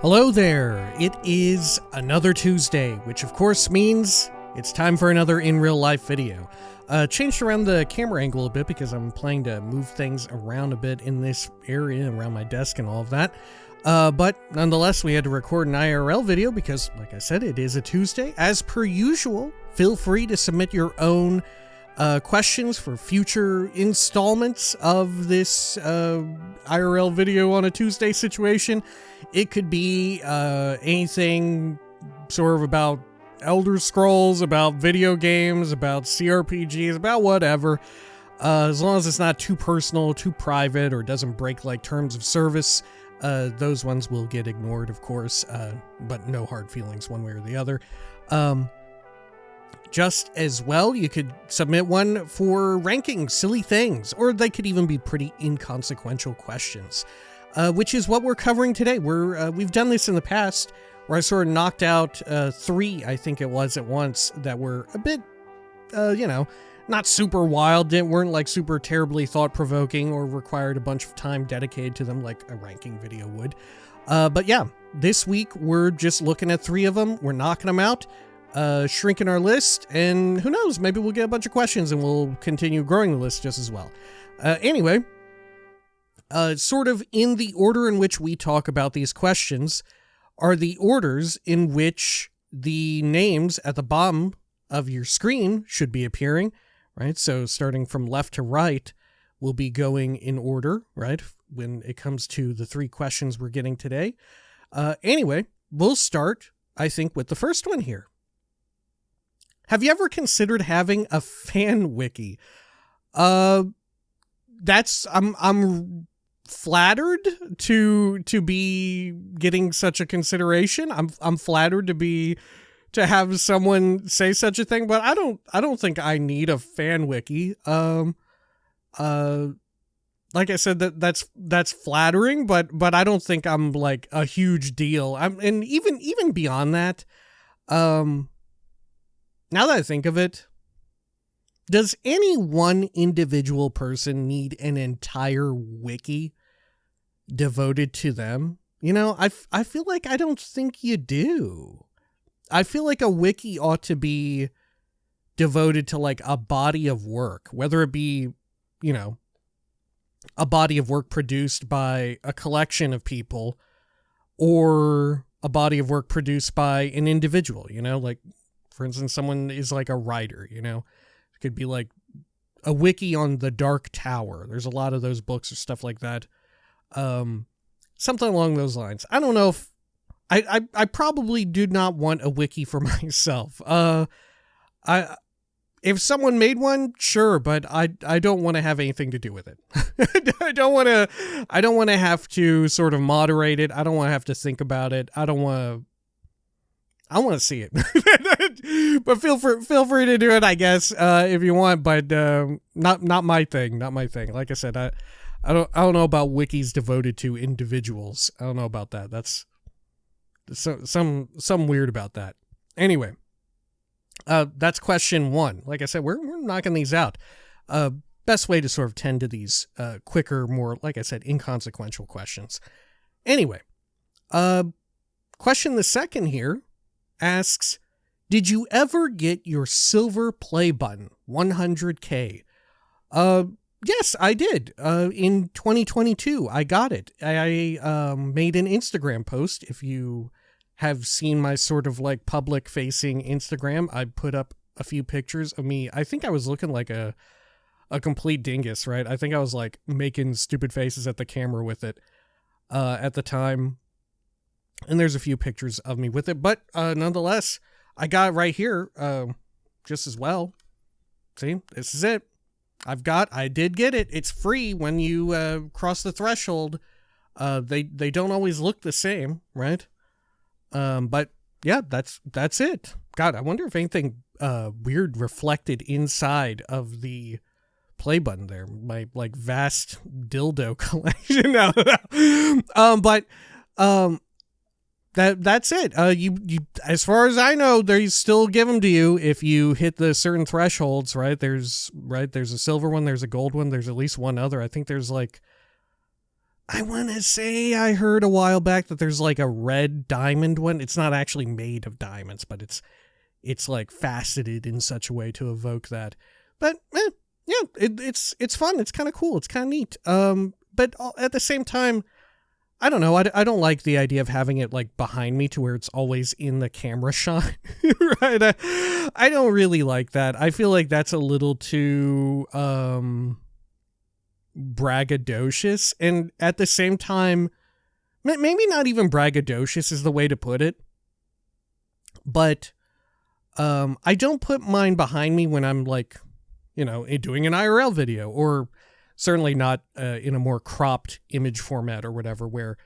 Hello there, it is another Tuesday, which of course means it's time for another in real life video. Changed around the camera angle a bit because I'm planning to move things around a bit in this area around my desk and all of that. But nonetheless, we had to record an IRL video because, like I said, it is a Tuesday. As per usual, feel free to submit your own questions for future installments of this IRL video on a Tuesday situation. It could be anything sort of about Elder Scrolls, about video games, about CRPGs, about whatever. As long as it's not too personal, too private, or doesn't break like terms of service, those ones will get ignored, of course, but no hard feelings one way or the other. Just as well, you could submit one for ranking silly things, or they could even be pretty inconsequential questions, which is what we're covering today. We've done this in the past, where I sort of knocked out 3, I think it was, at once, that were a bit, not super wild, weren't like super terribly thought-provoking, or required a bunch of time dedicated to them like a ranking video would. But yeah, this week we're just looking at 3 of them, we're knocking them out, shrinking our list, and who knows, maybe we'll get a bunch of questions and we'll continue growing the list just as well. Anyway, sort of in the order in which we talk about these questions are the orders in which the names at the bottom of your screen should be appearing, right? So starting from left to right, we'll be going in order, right? When it comes to the 3 questions we're getting today. Anyway, we'll start, I think, with the first one here. Have you ever considered having a fan wiki? I'm flattered to be getting such a consideration. I'm flattered to have someone say such a thing, but I don't think I need a fan wiki. Like I said, that's flattering, but I don't think I'm like a huge deal. And even beyond that, now that I think of it, does any one individual person need an entire wiki devoted to them? You know, I feel like I don't think you do. I feel like a wiki ought to be devoted to like a body of work, whether it be, a body of work produced by a collection of people or a body of work produced by an individual, like, for instance, someone is like a writer, it could be like a wiki on the Dark Tower. There's a lot of those books or stuff like that. Something along those lines. I don't know if I probably do not want a wiki for myself. If someone made one, sure, but I don't want to have anything to do with it. I don't want to have to sort of moderate it. I don't want to have to think about it. I want to see it. But feel free to do it, I guess, if you want, but not my thing. Like I said, I don't know about wikis devoted to individuals. I don't know about that. That's some weird about that. Anyway, that's question 1. Like I said, we're knocking these out. Best way to sort of tend to these quicker, more, like I said, inconsequential questions. Anyway, question the second here asks, did you ever get your silver play button, 100K? Yes, I did. In 2022, I got it. I made an Instagram post. If you have seen my sort of like public facing Instagram, I put up a few pictures of me. I think I was looking like a complete dingus, right? I think I was like making stupid faces at the camera with it at the time. And there's a few pictures of me with it, but nonetheless, I got it right here just as well. See, this is it. I did get it. It's free when you cross the threshold. They don't always look the same, right? But yeah, that's it. God, I wonder if anything weird reflected inside of the play button there. My like vast dildo collection. That's it. You as far as I know, they still give them to you if you hit the certain thresholds, right? There's a silver one, there's a gold one, there's at least one other. I think there's like I want to say I heard a while back that there's like a red diamond one. It's not actually made of diamonds, but it's like faceted in such a way to evoke that. But yeah, it's fun. It's kind of cool. It's kind of neat. But at the same time, I don't know. I don't like the idea of having it like behind me to where it's always in the camera shot. Right? I don't really like that. I feel like that's a little too braggadocious, and at the same time, maybe not even braggadocious is the way to put it, but I don't put mine behind me when I'm like, doing an IRL video, or certainly not in a more cropped image format or whatever, where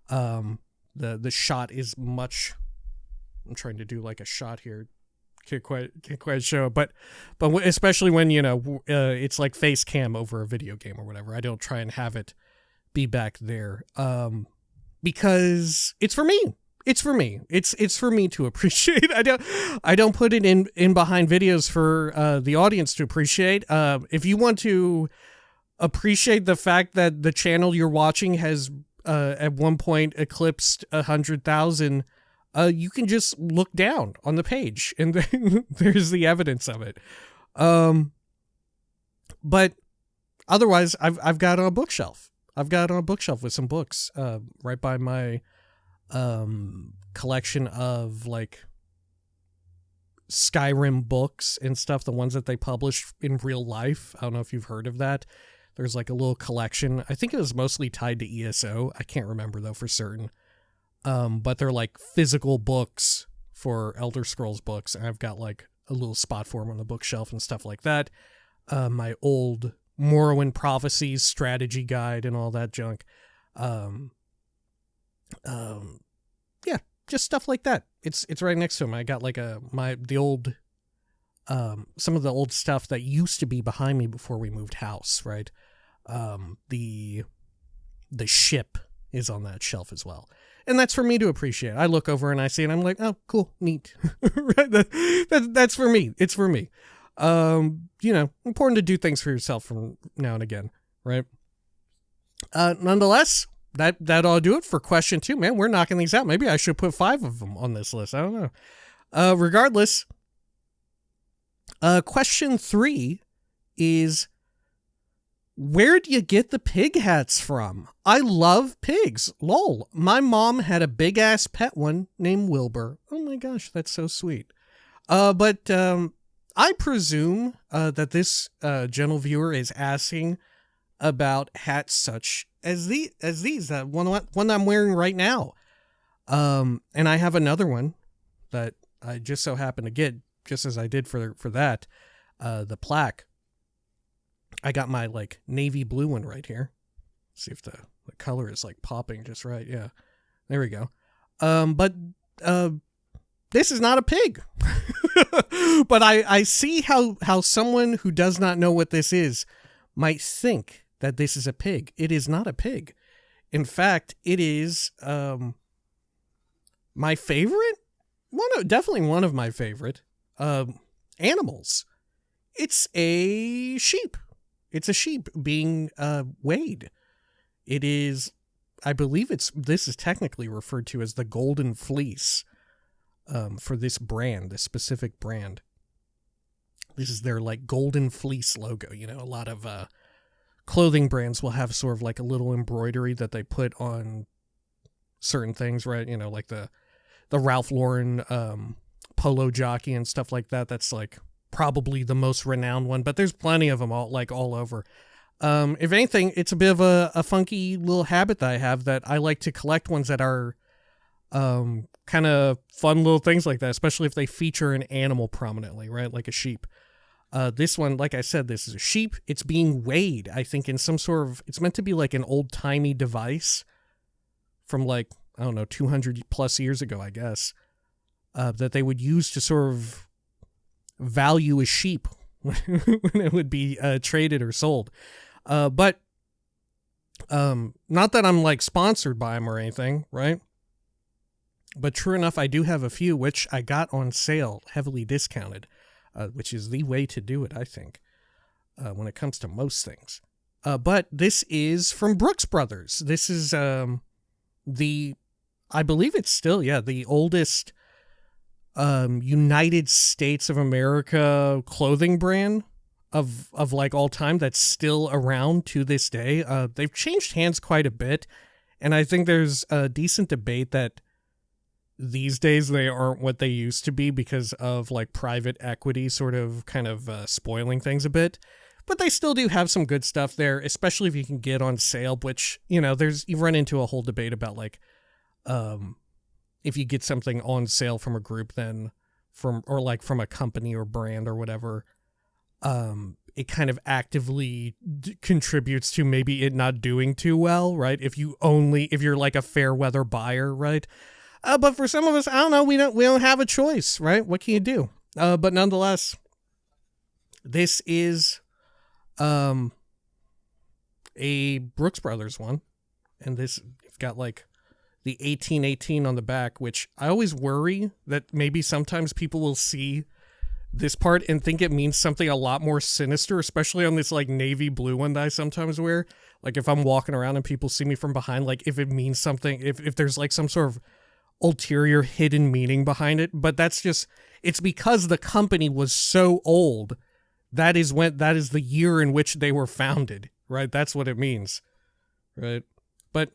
the shot is much. I'm trying to do like a shot here. Can't quite show it, but especially when it's like face cam over a video game or whatever, I don't try and have it be back there, because it's for me. It's for me. It's for me to appreciate. I don't put it in behind videos for the audience to appreciate. If you want to appreciate the fact that the channel you're watching has at one point eclipsed 100,000. You can just look down on the page, and then there's the evidence of it. But otherwise, I've got on a bookshelf. I've got on a bookshelf with some books right by my collection of like Skyrim books and stuff, the ones that they published in real life. I don't know if you've heard of that. There's like a little collection. I think it was mostly tied to ESO. I can't remember though for certain. But they're like physical books for Elder Scrolls books, and I've got like a little spot for them on the bookshelf and stuff like that. My old Morrowind Prophecies strategy guide and all that junk. Yeah, just stuff like that. It's right next to him. I got like the old, some of the old stuff that used to be behind me before we moved house, right? The ship is on that shelf as well. And that's for me to appreciate. I look over and I see it and I'm like, oh, cool, neat. Right? That's for me. It's for me. Important to do things for yourself from now and again, right? Nonetheless, that ought to do it for question 2, man. We're knocking these out. Maybe I should put 5 of them on this list. I don't know. Regardless, question 3 is, where do you get the pig hats from? I love pigs. Lol. My mom had a big ass pet one named Wilbur. Oh my gosh, that's so sweet. But I presume that this gentle viewer is asking about hats such as these one I'm wearing right now. And I have another one that I just so happen to get, just as I did for that, the plaque. I got my like navy blue one right here. See if the color is like popping just right. Yeah, there we go. But this is not a pig. But I see how someone who does not know what this is might think that this is a pig. It is not a pig. In fact, it is my favorite. Definitely one of my favorite animals. It's a sheep. It's a sheep being weighed. It is, I believe this is technically referred to as the golden fleece for this brand, this specific brand. This is their like golden fleece logo. A lot of clothing brands will have sort of like a little embroidery that they put on certain things, right? Like the Ralph Lauren polo jockey and stuff like that. That's like probably the most renowned one, but there's plenty of them all over. If anything, it's a bit of a funky little habit that I have, that I like to collect ones that are kind of fun little things like that, especially if they feature an animal prominently, right? Like a sheep. This one, like I said, this is a sheep. It's being weighed, I think, in some sort of, it's meant to be like an old-timey device from like, I don't know, 200 plus years ago, I guess, that they would use to sort of value a sheep when it would be traded or sold. But not that I'm like sponsored by them or anything, right? But true enough, I do have a few which I got on sale, heavily discounted, which is the way to do it, I think, when it comes to most things. But this is from Brooks Brothers. This is I believe it's still, the oldest United States of America clothing brand of like all time that's still around to this day. They've changed hands quite a bit, and I think there's a decent debate that these days they aren't what they used to be because of like private equity sort of kind of spoiling things a bit. But they still do have some good stuff there, especially if you can get on sale, which, you run into a whole debate about like if you get something on sale from a group then from a company or brand or whatever, it kind of actively contributes to maybe it not doing too well, right? If you're like a fair weather buyer, right? But for some of us, I don't know, we don't have a choice, right? What can you do? But nonetheless, this is a Brooks Brothers one, and this you've got like the 1818 on the back, which I always worry that maybe sometimes people will see this part and think it means something a lot more sinister, especially on this like navy blue one that I sometimes wear. Like if I'm walking around and people see me from behind, like if it means something, if there's like some sort of ulterior hidden meaning behind it. But it's because the company was so old. That is the year in which they were founded, right? That's what it means, right? But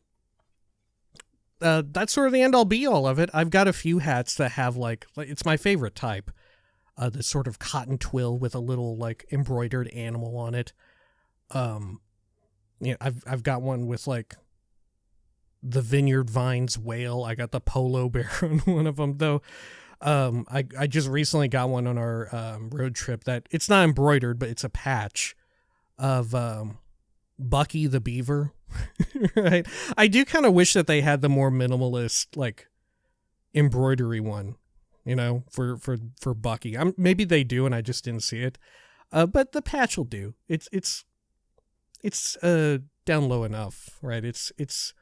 that's sort of the end all be all of it. I've got a few hats that have like it's my favorite type, the sort of cotton twill with a little like embroidered animal on it. I've got one with like the Vineyard Vines whale. I got the polar bear on one of them though. I just recently got one on our road trip that it's not embroidered, but it's a patch of Bucky the beaver. Right? I do kind of wish that they had the more minimalist like embroidery one, for Bucky. Maybe they do and I just didn't see it. But the patch will do. It's down low enough, right? It's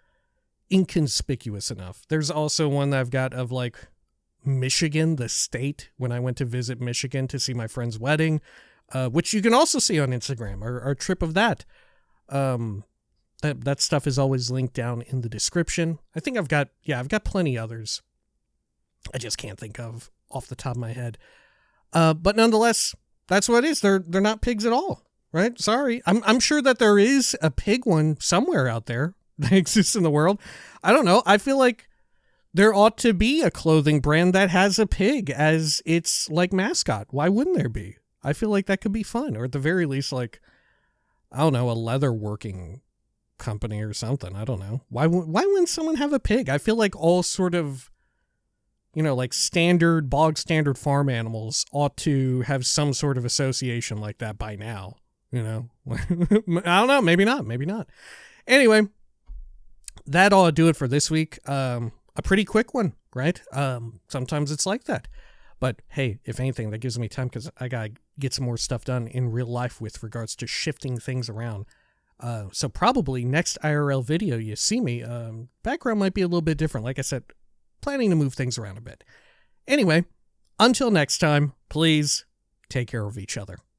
inconspicuous enough. There's also one that I've got of like Michigan, the state, when I went to visit Michigan to see my friend's wedding, which you can also see on Instagram, our trip of that. That stuff is always linked down in the description. I think I've got plenty others. I just can't think of off the top of my head. But nonetheless, that's what it is. They're not pigs at all, right? Sorry. I'm sure that there is a pig one somewhere out there that exists in the world. I don't know. I feel like there ought to be a clothing brand that has a pig as its like mascot. Why wouldn't there be? I feel like that could be fun, or at the very least, like, I don't know, a leather working company or something. I don't know. Why wouldn't someone have a pig? I feel like all sort of, like bog standard farm animals ought to have some sort of association like that by now. I don't know. Maybe not. Anyway, that ought to do it for this week. A pretty quick one, right? Sometimes it's like that. But hey, if anything, that gives me time because I got to get some more stuff done in real life with regards to shifting things around. So probably next IRL video you see me, background might be a little bit different. Like I said, planning to move things around a bit. Anyway, until next time, please take care of each other.